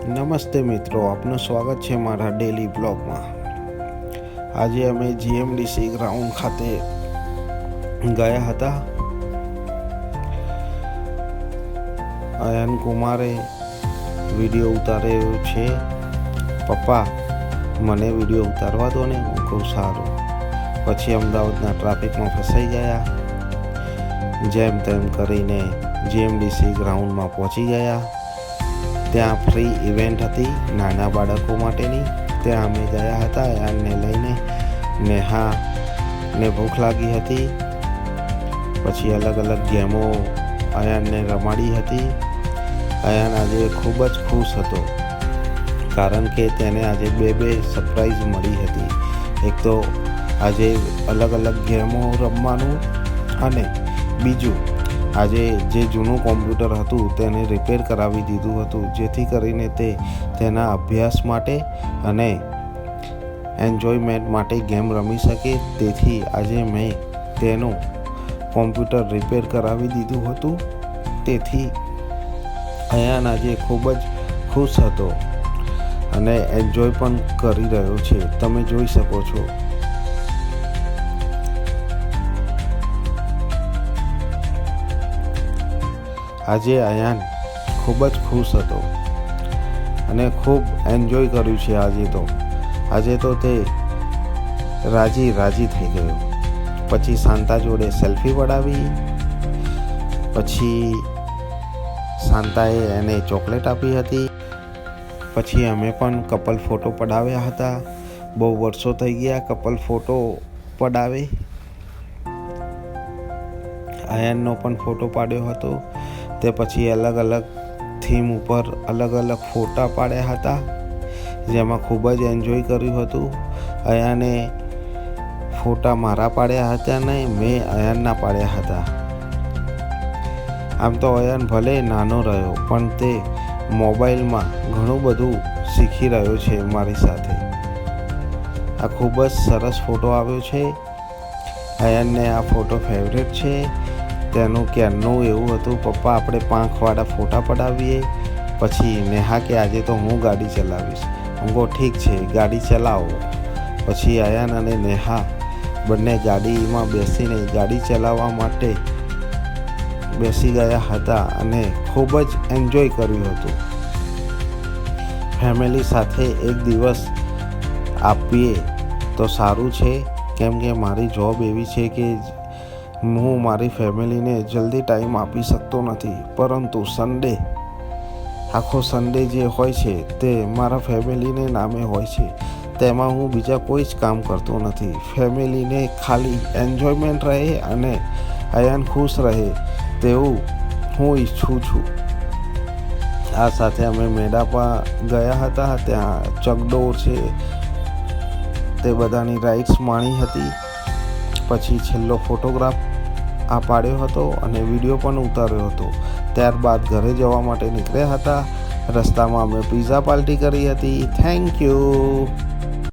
નમસ્તે મિત્રો, આપનું સ્વાગત છે મારા ડેલી બ્લોગમાં। આજે અમે જીએમડીસી ગ્રાઉન્ડ ખાતે ગયા હતા। અયન કુમારે વિડીયો ઉતાર્યો છે। પપ્પા, મને વિડીયો ઉતારવા દો ને। હું કહું સારું। પછી અમદાવાદના ટ્રાફિકમાં ફસાઈ ગયા। જેમ તેમ કરીને જીએમડીસી ગ્રાઉન્ડમાં પહોંચી ગયા। ત્યાં ફ્રી ઇવેન્ટ હતી નાના બાળકો માટેની। ત્યાં અમે ગયા હતા અયાનને લઈને। નેહાને ભૂખ લાગી હતી, પછી અલગ અલગ ગેમો અયાનને રમાડી હતી। અયાન આજે ખૂબ જ ખુશ હતો, કારણ કે તેને આજે બે સરપ્રાઈઝ મળી હતી। એક તો આજે અલગ અલગ ગેમો રમવાનું, અને બીજું આજે જે જૂનું કોમ્પ્યુટર હતું તેને રિપેર કરાવી દીધું હતું, જેથી કરીને તે તેના અભ્યાસ માટે અને એન્જોયમેન્ટ માટે ગેમ રમી શકે। તેથી આજે મેં તેનું કોમ્પ્યુટર રિપેર કરાવી દીધું હતું। તેથી અયાન આજે ખૂબ જ ખુશ હતો અને એન્જોય પણ કરી રહ્યો છે, તમે જોઈ શકો છો। આજે અયાન ખૂબ જ ખુશ હતો અને ખૂબ એન્જોય કર્યું છે। આજે તો તે રાજી થઈ ગયો। પછી શાંતા જોડે સેલ્ફી પડાવી, પછી શાંતાએ એને ચોકલેટ આપી હતી। પછી અમે પણ કપલ ફોટો પડાવ્યા હતા। બહુ વર્ષો થઈ ગયા કપલ ફોટો પડાવે। અયાનનો પણ ફોટો પાડ્યો હતો। તે પછી અલગ અલગ થીમ ઉપર અલગ અલગ ફોટા પાડ્યા હતા, જેમાં ખૂબ જ એન્જોય કર્યું હતું। અયાને ફોટા મારા પાડ્યા હતા ને મેં અયાનના પાડ્યા હતા। આમ તો અયાન ભલે નાનો રહ્યો, પણ તે મોબાઈલમાં ઘણું બધું શીખી રહ્યો છે મારી સાથે। આ ખૂબ જ સરસ ફોટો આવ્યો છે। અયાનને આ ફોટો ફેવરેટ છે। તેનું ક્યારનું એવું હતું, પપ્પા આપણે પાંખવાળા ફોટા પડાવીએ। પછી નેહા કે આજે તો હું ગાડી ચલાવીશ। હું કહું ઠીક છે, ગાડી ચલાવો। પછી અયાન અને નેહા બંને ગાડીમાં બેસીને ગાડી ચલાવવા માટે બેસી ગયા હતા અને ખૂબ જ એન્જોય કર્યું હતું। ફેમિલી સાથે એક દિવસ આપીએ તો સારું છે, કેમ કે મારી જોબ એવી છે કે હું મારી ફેમિલીને જલ્દી ટાઈમ આપી શકતો નથી, પરંતુ આખો સન્ડે જે હોય છે તે મારા ફેમિલીને નામે હોય છે। તેમાં હું બીજા કોઈ જ કામ કરતો નથી। ફેમિલીને ખાલી એન્જોયમેન્ટ રહે અને અયાન ખુશ રહે તેવું હું ઈચ્છું છું। આ સાથે અમે મેળાપા ગયા હતા। ત્યાં ચકડોળ છે તે બધાની રાઇડ્સ માણી હતી। પછી છેલ્લો ફોટોગ્રાફ આ પાડ્યો હતો અને વિડીયો પણ ઉતાર્યો હતો। ત્યારબાદ ઘરે જવા માટે નીકળ્યા હતા। રસ્તામાં અમે પિઝા પાર્ટી કરી હતી। Thank you.